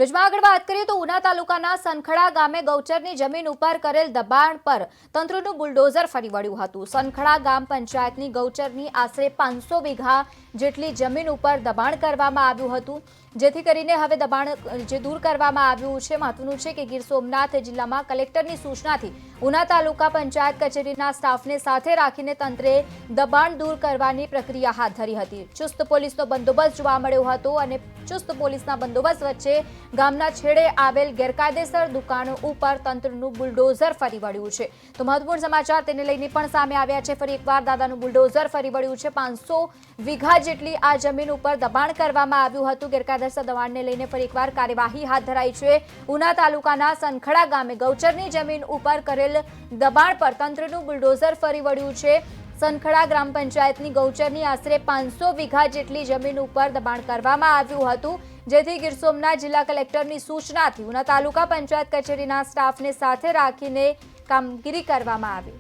ભુજમાં આગળ વાત કરીએ તો ઉના તાલુકાના સનખડા ગામે ગૌચરની જમીન ઉપર કરેલ દબાણ પર તંત્રનું બુલડોઝર ફરી વળ્યું હતું। સનખડા ગામ પંચાયતની ગૌચરની આશરે 500 વીઘા જેટલી જમીન ઉપર દબાણ કરવામાં આવ્યું હતું, જેથી કરીને હવે દબાણ દૂર કરવામાં આવ્યું છે। મહત્વનું છે કે ગીર સોમનાથ જિલ્લામાં કલેક્ટરની સૂચનાથી ઉના તાલુકા પંચાયત કચેરીના સ્ટાફને સાથે રાખીને તંત્રે દબાણ દૂર કરવાની પ્રક્રિયા હાથ ધરી હતી। ચુસ્ત પોલીસનો બંદોબસ્ત જોવા મળ્યો હતો અને ચુસ્ત પોલીસના બંદોબસ્ત વચ્ચે ગામના છેડે આવેલ ગેરકાયદેસર દુકાનો ઉપર તંત્રનું બુલડોઝર ફરી વળ્યું છે। તો મહત્વપૂર્ણ સમાચાર તેને લઈને પણ સામે આવ્યા છે। ફરી એકવાર દાદાનું બુલડોઝર ફરી વળ્યું છે। 500 વીઘા જેટલી આ જમીન ઉપર દબાણ કરવામાં આવ્યું હતું। ગેરકાયદેસર દબાણને લઈને ફરી એકવાર કાર્યવાહી હાથ ધરાઈ છે। ઉના તાલુકાના સનખડા ગામે ગૌચરની જમીન ઉપર કરેલ દબાણ પર તંત્રનું બુલડોઝર ફરી વળ્યું છે। સનખડા ગ્રામ પંચાયતની ગૌચરની આશરે 500 વીઘા જેટલી જમીન ઉપર દબાણ કરવામાં આવ્યું હતું, જેથી ગીર સોમનાથ જિલ્લા કલેક્ટરની સૂચનાથી ઉના તાલુકા પંચાયત કચેરીના સ્ટાફને સાથે રાખીને કામગીરી કરવામાં આવી।